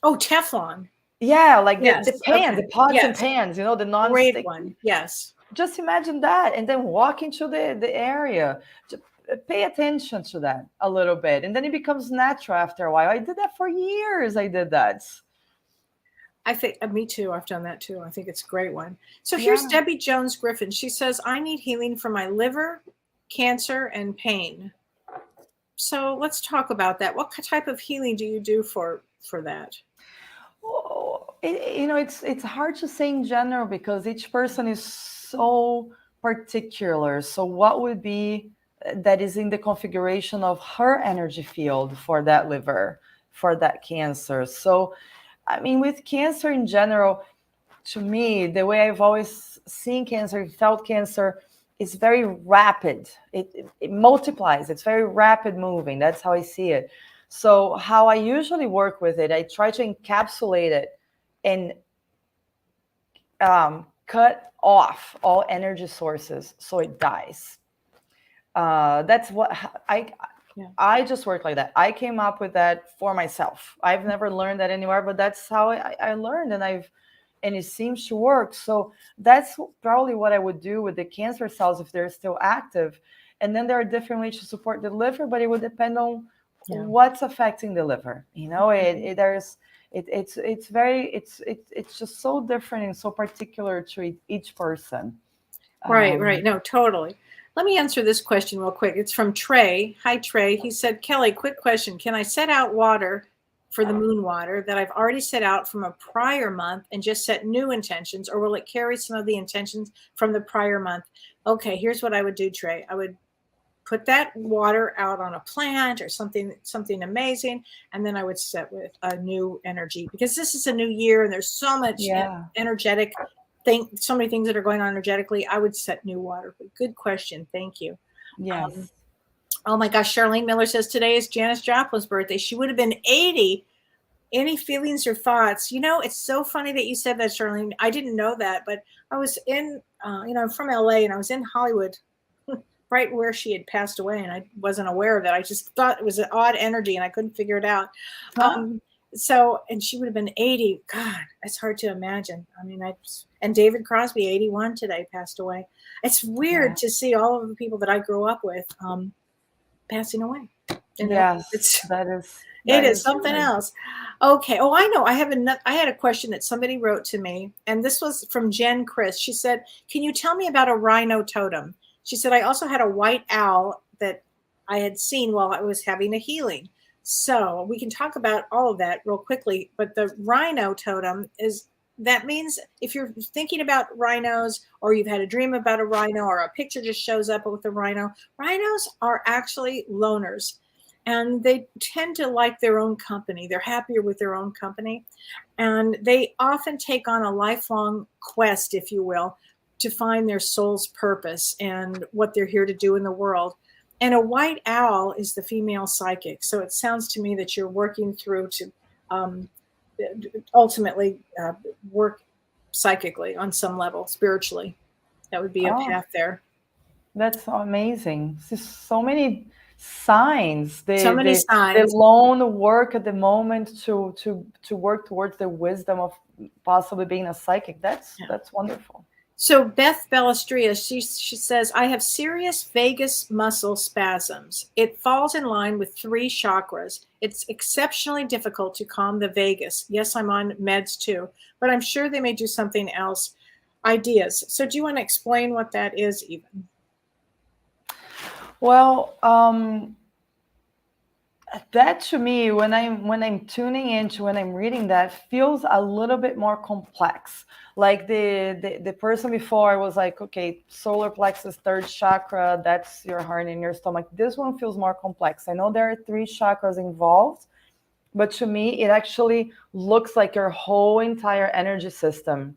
Oh, Teflon. Yeah, like the pans, the pots and pans, the non-stick. Great one. Yes. Just imagine that, and then walk into the area. Just pay attention to that a little bit, and then it becomes natural after a while. I did that for years. I did that. I think me too. I've done that too. I think it's a great one. So here's Debbie Jones Griffin. She says, I need healing for my liver, cancer, and pain. So let's talk about that. What type of healing do you do for that? It's hard to say in general, because each person is so particular. So what would be that is in the configuration of her energy field for that liver, for that cancer? So, I mean, with cancer in general, to me, the way I've always seen cancer, felt cancer, is very rapid. It multiplies. It's very rapid moving. That's how I see it. So how I usually work with it, I try to encapsulate it and cut off all energy sources so it dies. That's what I just work like that. I came up with that for myself. I've never learned that anywhere, but that's how I learned, and it seems to work. So that's probably what I would do with the cancer cells if they're still active. And then there are different ways to support the liver, but it would depend on what's affecting the liver. It's just so different and so particular to each person. Right. No, totally. Let me answer this question real quick. It's from Trey. Hi, Trey. He said, Kelly, quick question. Can I set out water for the moon water that I've already set out from a prior month and just set new intentions, or will it carry some of the intentions from the prior month? Okay, here's what I would do, Trey. I would put that water out on a plant or something amazing, and then I would set with a new energy, because this is a new year and there's so much energetic so many things that are going on energetically. I would set new water. But good question. Thank you. Yes. Oh my gosh, Charlene Miller says today is Janis Joplin's birthday. She would have been 80. Any feelings or thoughts? It's so funny that you said that, Charlene. I didn't know that, but I was in, I'm from LA, and I was in Hollywood right where she had passed away, and I wasn't aware of that. I just thought it was an odd energy, and I couldn't figure it out. So, and she would have been 80. God, it's hard to imagine. I mean, and David Crosby, 81 today, passed away. It's weird to see all of the people that I grew up with passing away. Yes, It that is is something right. else. Okay. Oh, I know. I had a question that somebody wrote to me, and this was from Jen Chris. She said, "Can you tell me about a rhino totem?" She said, "I also had a white owl that I had seen while I was having a healing." So we can talk about all of that real quickly. But the rhino totem that means if you're thinking about rhinos, or you've had a dream about a rhino, or a picture just shows up with a rhino, rhinos are actually loners, and they tend to like their own company. They're happier with their own company, and they often take on a lifelong quest, if you will, to find their soul's purpose and what they're here to do in the world. And a white owl is the female psychic. So it sounds to me that you're working through to um, ultimately work psychically on some level, spiritually. That would be a Oh, path there. that's amazing. So many signs. So many The signs. lone work at the moment to work towards the wisdom of possibly being a psychic. That's wonderful. So Beth Ballestria, she says, I have serious vagus muscle spasms. It falls in line with 3 chakras. It's exceptionally difficult to calm the vagus. Yes, I'm on meds too, but I'm sure they may do something else. Ideas. So do you want to explain what that is even? Well, that to me, when I'm tuning into, when I'm reading that, feels a little bit more complex. Like the person before, I was like, okay, solar plexus, 3rd chakra, that's your heart and your stomach. This one feels more complex. I know there are 3 chakras involved, but to me, it actually looks like your whole entire energy system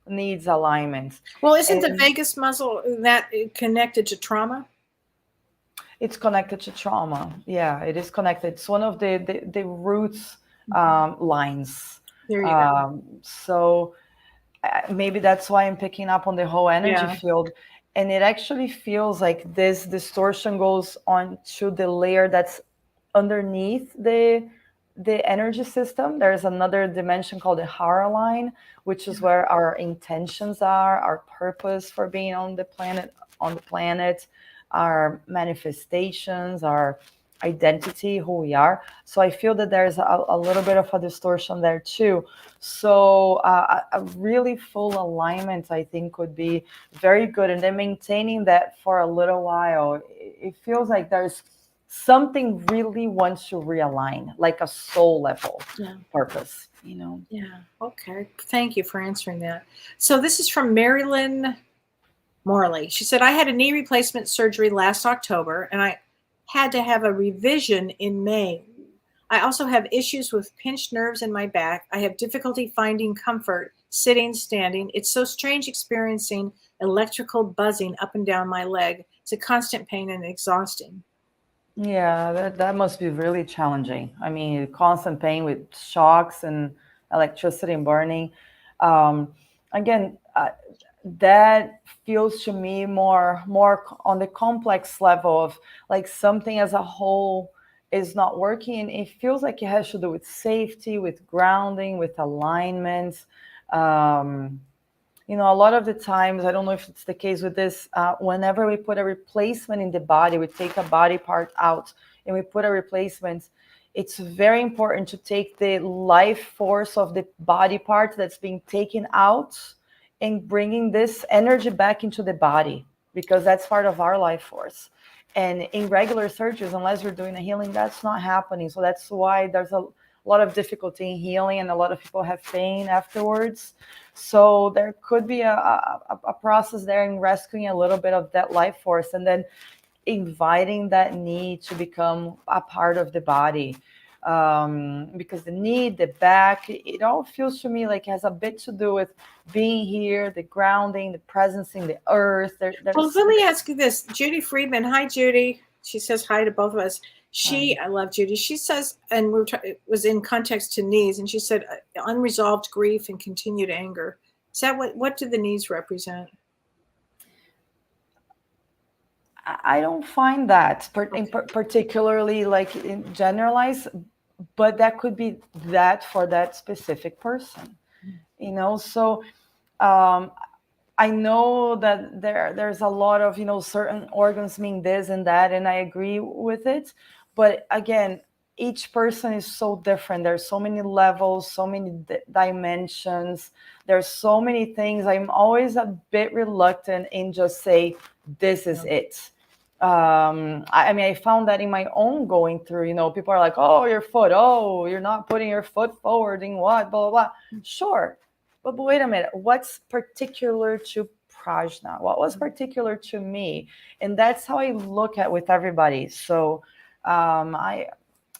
needs alignment. Well, isn't the And vagus muscle that connected to trauma? it's connected to trauma. Yeah, it is connected. It's one of the roots lines. There you go. So maybe that's why I'm picking up on the whole energy Yeah. field. And it actually feels like this distortion goes on to the layer that's underneath the energy system. There's another dimension called the Hara line, which is where our intentions are, our purpose for being on the planet, our manifestations, our identity, who we are. So I feel that there's a little bit of a distortion there too. So a really full alignment, I think, would be very good. And then maintaining that for a little while, it feels like there's something really wants to realign, like a soul level purpose, Yeah. Okay. Thank you for answering that. So this is from Marilyn Morley. She said, I had a knee replacement surgery last October, and I had to have a revision in May. I also have issues with pinched nerves in my back. I have difficulty finding comfort sitting, standing. It's so strange experiencing electrical buzzing up and down my leg. It's a constant pain and exhausting. Yeah, that must be really challenging. I mean, constant pain with shocks and electricity and burning. Um, Again, that feels to me more on the complex level of like something as a whole is not working. It feels like it has to do with safety, with grounding, with alignment. Um, a lot of the times, I don't know if it's the case with this, whenever we put a replacement in the body, we take a body part out and we put a replacement, it's very important to take the life force of the body part that's being taken out and bringing this energy back into the body, because that's part of our life force. And in regular surgeries, unless you're doing a healing, that's not happening. So that's why there's a lot of difficulty in healing, and a lot of people have pain afterwards. So there could be a process there in rescuing a little bit of that life force, and then inviting that need to become a part of the body. Because the knee, the back, it all feels to me like it has a bit to do with being here, the grounding, the presence in the earth. Well, let me ask you this. Judy Friedman. Hi, Judy. She says hi to both of us. I love Judy. She says, and it was in context to knees, and she said, unresolved grief and continued anger. Is that what do the knees represent? I don't find that particularly like in generalized. but that could be that for that specific person, you know. So I know that there's a lot of, you know, certain organs mean this and that, and I agree with it. But again, each person is so different. There's so many levels, so many dimensions. There's so many things. I'm always a bit reluctant in just say this is it. I mean, I found that in my own going through, you know, people are like, oh, your foot, oh, you're not putting your foot forward in what, blah, blah, blah. Sure. But wait a minute, what's particular to Prajna? What was particular to me? And that's how I look at with everybody. So I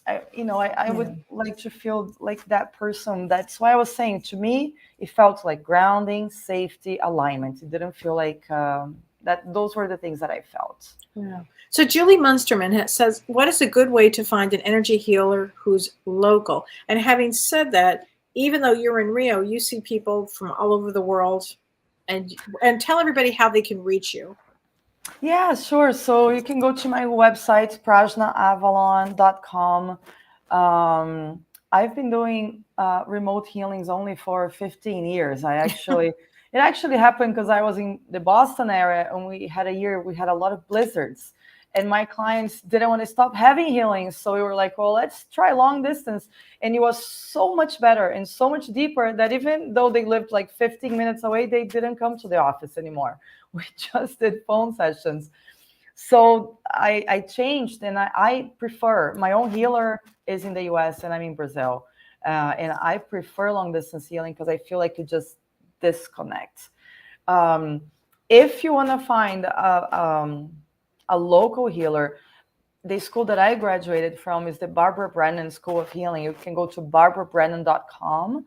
would like to feel like that person. That's why I was saying, to me, it felt like grounding, safety, alignment. It didn't feel like that. Those were the things that I felt. Yeah. So Julie Munsterman says, what is a good way to find an energy healer who's local? And having said that, even though you're in Rio, you see people from all over the world, and tell everybody how they can reach you. Yeah, sure. So you can go to my website, prajnaavalon.com. I've been doing remote healings only for 15 years. It actually happened because I was in the Boston area, and we had a lot of blizzards, and my clients didn't want to stop having healings. So we were like, well, let's try long distance. And it was so much better and so much deeper that even though they lived like 15 minutes away, they didn't come to the office anymore. We just did phone sessions. So I changed, and I prefer, my own healer is in the US and I'm in Brazil. And I prefer long distance healing because I feel like you just disconnect. If you want to find a local healer, the school that I graduated from is the Barbara Brennan School of Healing. You can go to barbarabrennan.com,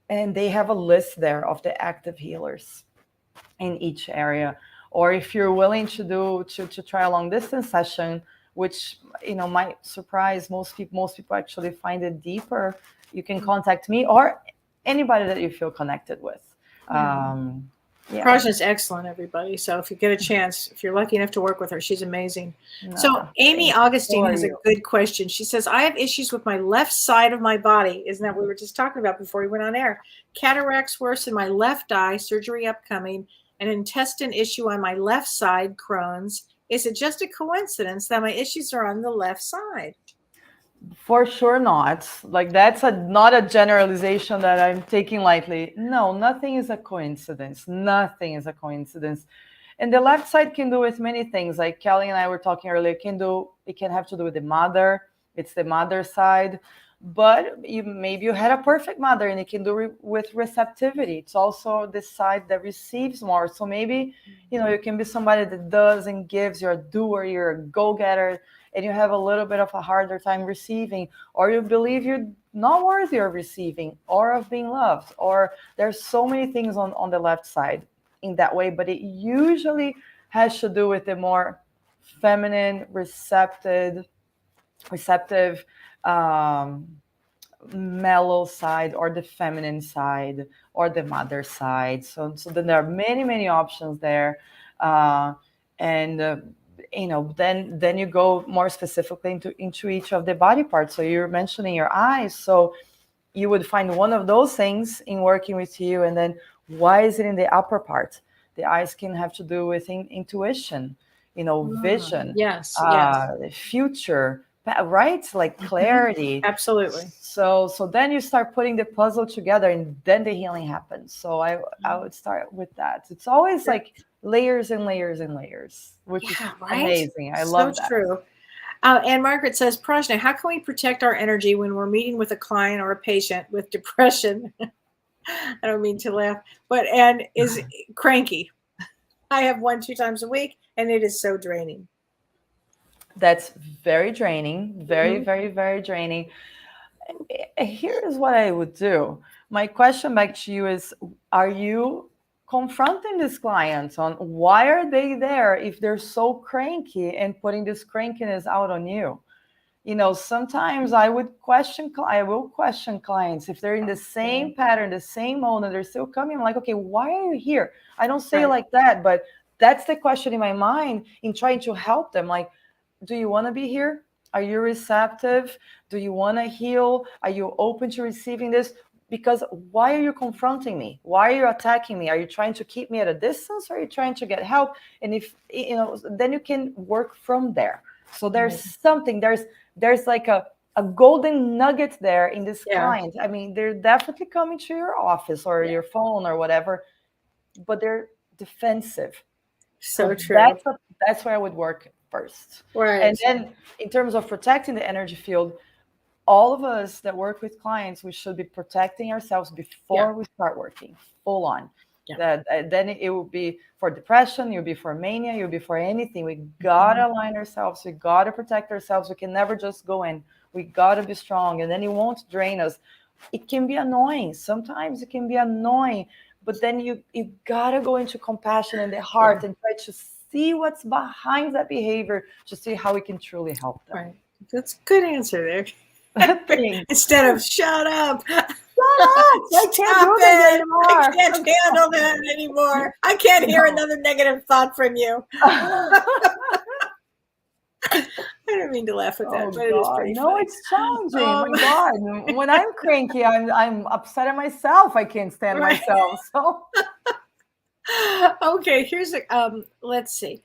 and they have a list there of the active healers in each area. Or if you're willing to try a long distance session, which, you know, might surprise most people actually find it deeper, you can contact me or anybody that you feel connected with. Yeah. Prajna is excellent, everybody. So if you get a chance, if you're lucky enough to work with her, she's amazing. So Amy Augustine has a good question. She says, I have issues with my left side of my body. Isn't that what we were just talking about before we went on air? Cataracts worse in my left eye, surgery upcoming, an intestine issue on my left side, Crohn's. Is it just a coincidence that my issues are on the left side? For sure not. Like, that's not a generalization that I'm taking lightly. No, nothing is a coincidence. Nothing is a coincidence. And the left side can do with many things. Like Kellee and I were talking earlier, it can have to do with the mother. It's the mother side. But maybe you had a perfect mother, and it can do with receptivity. It's also the side that receives more. So maybe, you can be somebody that does and gives. You're a doer, you're a go-getter, and you have a little bit of a harder time receiving, or you believe you're not worthy of receiving or of being loved, or there's so many things on the left side in that way. But it usually has to do with the more feminine, receptive, mellow side, or the feminine side, or the mother side. So then there are many options there, then you go more specifically into each of the body parts. So you're mentioning your eyes, so you would find one of those things in working with you. And then why is it in the upper part? The eyes can have to do with intuition, vision, yes, future, right? Like clarity. Absolutely. So then you start putting the puzzle together, and then the healing happens. So I would start with that. It's always like layers and layers and layers, which is amazing. I love that. So true. And Margaret says, Prajna, how can we protect our energy when we're meeting with a client or a patient with depression? I don't mean to laugh, and is cranky. I have 1-2 times a week, and it is so draining. That's very draining, very, very, very draining. Here's what I would do. My question back to you is, are you confronting these clients on why are they there if they're so cranky and putting this crankiness out on you? Sometimes I will question clients if they're in the same pattern, the same mode, and they're still coming. I'm like, okay, why are you here? I don't say it like that, but that's the question in my mind in trying to help them. Like, do you want to be here? Are you receptive? Do you want to heal? Are you open to receiving this? Because why are you confronting me? Why are you attacking me? Are you trying to keep me at a distance, or are you trying to get help? And if then you can work from there. So there's something, there's like a golden nugget there in this client. I mean, they're definitely coming to your office or your phone or whatever, but they're defensive. So true. That's where I would work first. Right. And then in terms of protecting the energy field, all of us that work with clients, we should be protecting ourselves before we start working full on. Then it will be for depression, you'll be for mania, you'll be for anything. We gotta align ourselves. We gotta protect ourselves. We can never just go in. We gotta be strong, and then it won't drain us. It can be annoying. Sometimes it can be annoying, but then you gotta go into compassion in the heart and try to see what's behind that behavior to see how we can truly help them. Right. That's a good answer there. Instead of shut up. Shut up! I can't do that anymore. I can't handle that anymore. I can't hear another negative thought from you. I don't mean to laugh at that, but it is pretty funny. It's challenging. Oh my God. When I'm cranky, I'm upset at myself. I can't stand myself. So okay, here's let's see.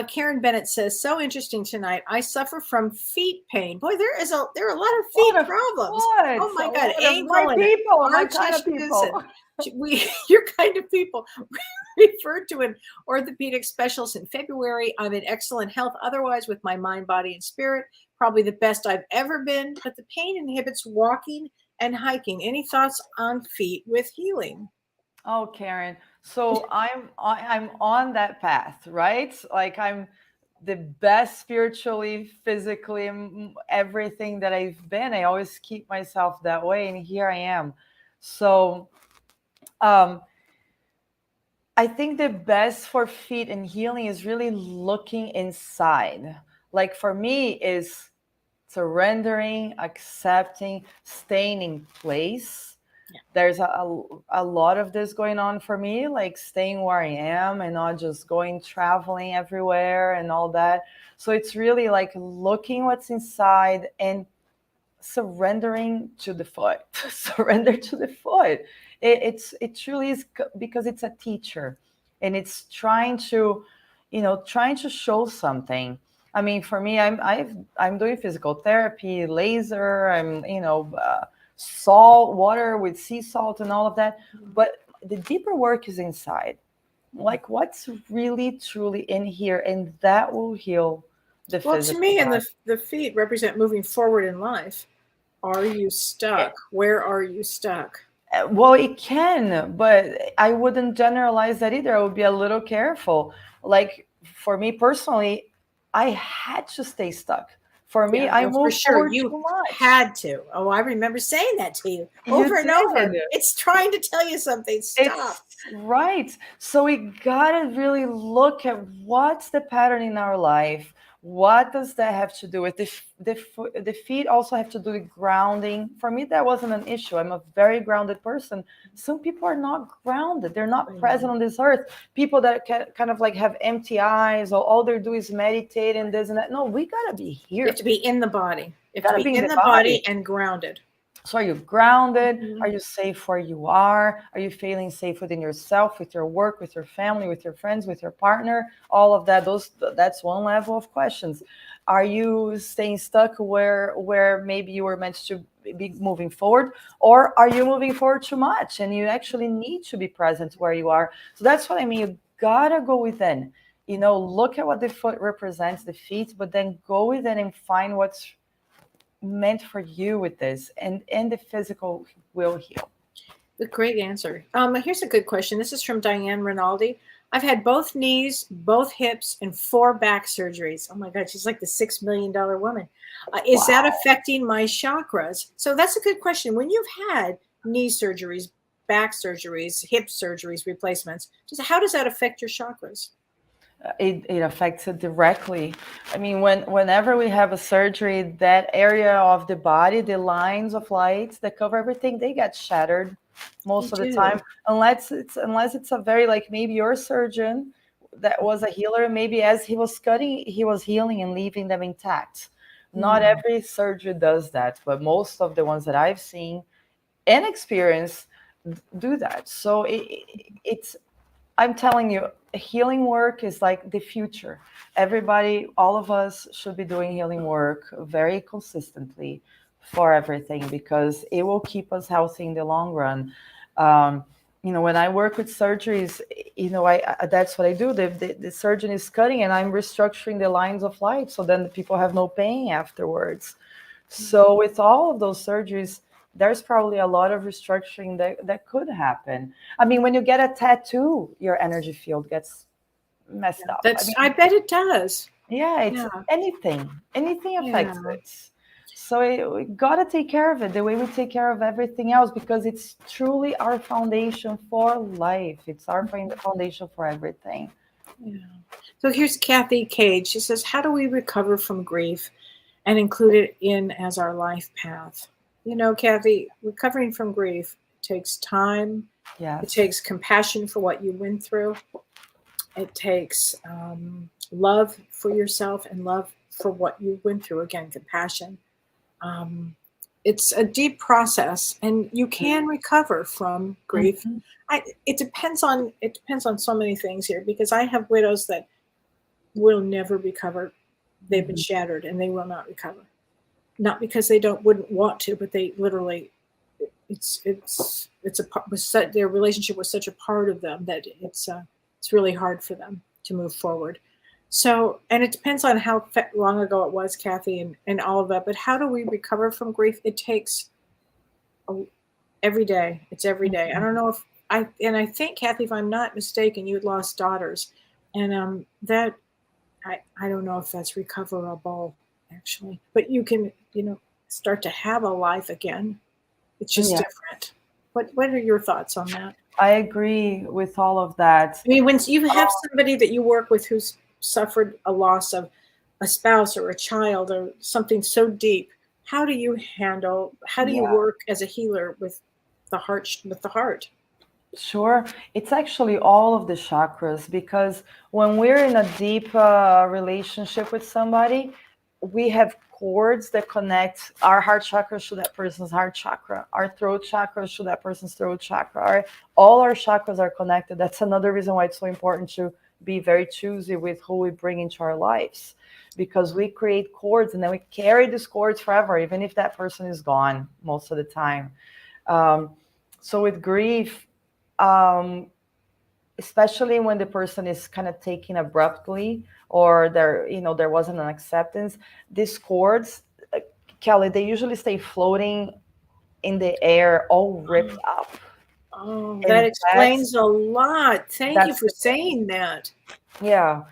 Karen Bennett says, so interesting tonight. I suffer from feet pain. Boy, there are a lot of feet problems. Oh my God. My people, my kind of people. Your kind of people. Referred to an orthopedic specialist in February. I'm in excellent health otherwise with my mind, body, and spirit. Probably the best I've ever been, but the pain inhibits walking and hiking. Any thoughts on feet with healing? Oh, Karen. So I'm on that path, right? Like I'm the best spiritually, physically, everything that I've been. I always keep myself that way, and here I am. So I think the best for feet and healing is really looking inside. Like for me is surrendering, accepting, staying in place. There's a lot of this going on for me, like staying where I am and not just traveling everywhere and all that. So it's really like looking what's inside and surrendering to the foot. Surrender to the foot. It truly is, because it's a teacher and it's trying to show something. I mean, for me, I'm doing physical therapy, laser, I'm salt water with sea salt and all of that, but the deeper work is inside, like what's really truly in here, and that will heal the physical. To me, and the feet represent moving forward in life. Are you stuck? Where are you stuck? Well, it can, but I wouldn't generalize that either. I would be a little careful. Like for me personally, I had to stay stuck. For me, I moved for sure. forward You too much. had to. Oh, I remember saying that to you over and over. It's trying to tell you something. Stop. Right. So we gotta really look at what's the pattern in our life. What does that have to do with the feet? Also have to do with grounding. For me, that wasn't an issue. I'm a very grounded person. Some people are not grounded. They're not present on this earth. People that kind of like have empty eyes, or all they do is meditate and this and that. No, we gotta be here. You have to be in the body. You have to be in the body and grounded. So are you grounded? Mm-hmm. Are you safe where you are? Are you feeling safe within yourself, with your work, with your family, with your friends, with your partner? All of that, that's one level of questions. Are you staying stuck where maybe you were meant to be moving forward? Or are you moving forward too much and you actually need to be present where you are? So that's what I mean. You gotta go within. Look at what the foot represents, the feet, but then go within and find what's meant for you with this, and the physical will heal. A great answer. Here's a good question. This is from Diane Rinaldi. I've had both knees, both hips, and 4 back surgeries. Oh my God, she's like the $6 million woman. Is that affecting my chakras? So that's a good question. When you've had knee surgeries, back surgeries, hip surgeries, replacements, how does that affect your chakras? It affects it directly. I mean, whenever we have a surgery, that area of the body, the lines of light that cover everything, they get shattered most of the time. Unless it's a very, like, maybe your surgeon that was a healer, maybe as he was cutting, he was healing and leaving them intact. Not every surgery does that, but most of the ones that I've seen and experienced do that. So it's, I'm telling you, healing work is like the future. Everybody, all of us should be doing healing work very consistently for everything, because it will keep us healthy in the long run. Um, when I work with surgeries, I that's what I do. The surgeon is cutting and I'm restructuring the lines of life, so then the people have no pain afterwards. So with all of those surgeries, there's probably a lot of restructuring that could happen. I mean, when you get a tattoo, your energy field gets messed up. I bet it does. Yeah, it's anything affects Yeah. it. So we got to take care of it the way we take care of everything else, because it's truly our foundation for life. It's our foundation for everything. Yeah. So here's Kathy Cage. She says, how do we recover from grief and include it in as our life path? Kathy, recovering from grief takes time. Yes. It takes compassion for what you went through. It takes love for yourself and love for what you went through. Again, compassion. It's a deep process, and you can recover from grief. It depends on so many things here, because I have widows that will never recover. They've been shattered and they will not recover. Not because they wouldn't want to, but they literally, their relationship was such a part of them that it's really hard for them to move forward. So, and it depends on how long ago it was, Kathy, and all of that. But how do we recover from grief? It takes every day. It's every day. I don't know if I think, Kathy, if I'm not mistaken, you had lost daughters, and that I don't know if that's recoverable, actually. But you can, start to have a life again. It's just different. What are your thoughts on that? I agree with all of that. I mean, when you have somebody that you work with who's suffered a loss of a spouse or a child or something so deep, how do you work as a healer with the heart? Sure. It's actually all of the chakras, because when we're in a deep relationship with somebody, we have cords that connect our heart chakra to that person's heart chakra, our throat chakra to that person's throat chakra. All our chakras are connected. That's another reason why it's so important to be very choosy with who we bring into our lives, because we create cords and then we carry these cords forever, even if that person is gone most of the time. So with grief, especially when the person is kind of taken abruptly, or there wasn't an acceptance, these cords, Kellee, they usually stay floating in the air, all ripped up. Oh, that explains a lot. Thank you for saying that. Yeah.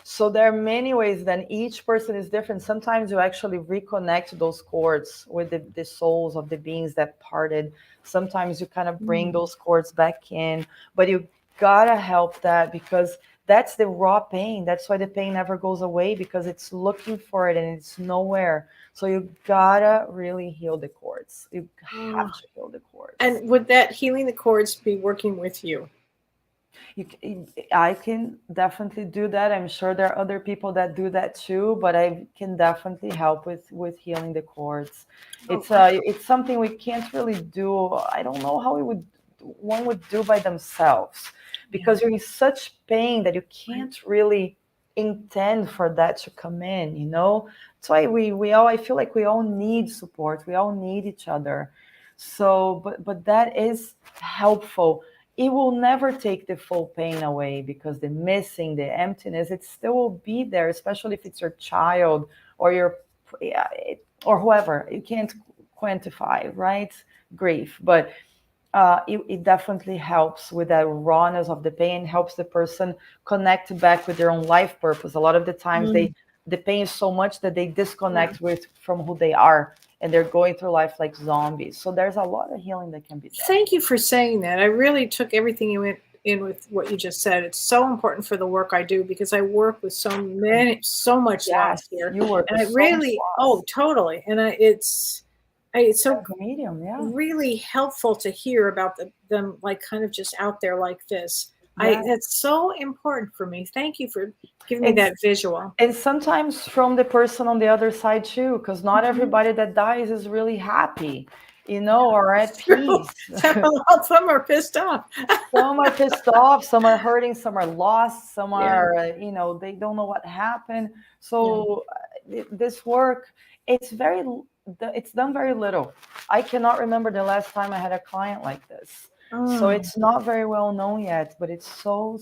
So there are many ways. Then each person is different. Sometimes you actually reconnect those cords with the souls of the beings that parted. Sometimes you kind of bring those cords back in, but you gotta help that, because that's the raw pain. That's why the pain never goes away, because it's looking for it and it's nowhere. So you gotta really heal the cords. You have to heal the cords. And would that healing the cords be working with you? I can definitely do that. I'm sure there are other people that do that too, but I can definitely help with healing the cords. It's something we can't really do. I don't know how one would do by themselves, because you're in such pain that you can't really intend for that to come in. That's why I feel like we all need support. We all need each other. So, but that is helpful. It will never take the full pain away, because the missing, the emptiness, it still will be there, especially if it's your child or or whoever. You can't quantify, right? Grief, but it definitely helps with that rawness of the pain, helps the person connect back with their own life purpose. A lot of the times the pain is so much that they disconnect from who they are, and they're going through life like zombies. So there's a lot of healing that can be done. Thank you for saying that. I really took everything you went in with what you just said. It's so important for the work I do, because I work with so much loss here. You work and with it really, totally. And it's so medium, really helpful to hear about them, like kind of just out there like this. That's so important for me. Thank you for giving me that visual. And sometimes from the person on the other side too, because not everybody that dies is really happy, or at peace. Some are pissed off. Some are pissed off, some are hurting, some are lost, some are, they don't know what happened. So this work, it's done very little. I cannot remember the last time I had a client like this. So it's not very well known yet, but it's so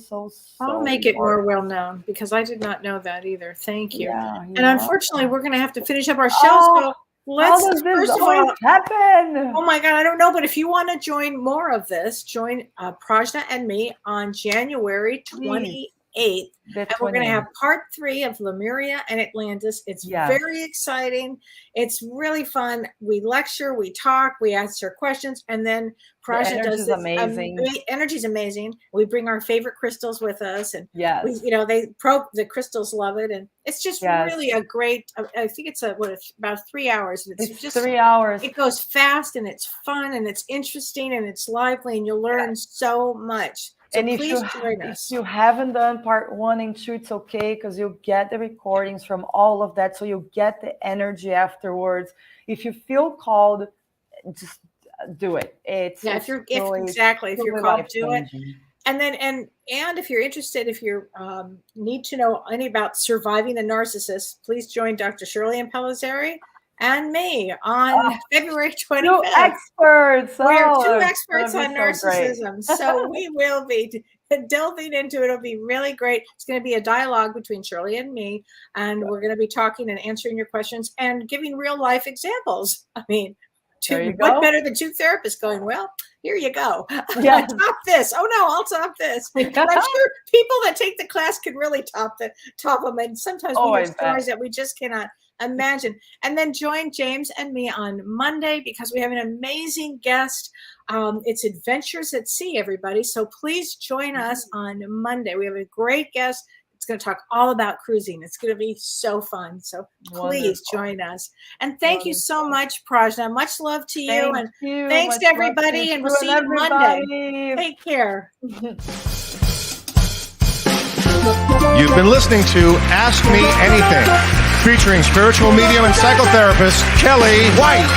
I'll make it more well known, because I did not know that either. Thank you. And unfortunately, we're going to have to finish up our show. So let's first of all happen. Oh my God, I don't know, but if you want to join more of this, join Prajna and me on January 28th. And we're going to have part 3 of Lemuria and Atlantis. It's very exciting. It's really fun. We lecture, we talk, we answer questions, and then Prajna does this amazing. Energy's amazing. We bring our favorite crystals with us, and the crystals love it, and it's just really a great. I think it's about 3 hours. It's just 3 hours. It goes fast, and it's fun, and it's interesting, and it's lively, and you'll learn so much. So and if you haven't done part 1 and 2, it's okay, because you'll get the recordings from all of that. So you'll get the energy afterwards. If you feel called, just do it. If you're called, do it. And then, and if you're interested, if you need to know any about surviving the narcissist, please join Dr. Shirley and Pellizzeri and me on February 25th. 2 experts. We're 2 experts on narcissism. So we will be delving into it. It'll be really great. It's going to be a dialogue between Shirley and me, and we're going to be talking and answering your questions and giving real life examples. I mean, what better than 2 therapists going, well, here you go. Top this. Oh no, I'll top this. And I'm sure people that take the class can really top them. And sometimes we have stories that we just cannot imagine. And then join James and me on Monday, because we have an amazing guest. It's Adventures at Sea, everybody. So please join us on Monday. We have a great guest. It's going to talk all about cruising. It's going to be so fun. So please join us. And thank you so much, Prajna. Much love to you. Thanks to everybody. And we'll see you Monday. Take care. You've been listening to Ask Me Anything, featuring spiritual medium and psychotherapist Kellee White.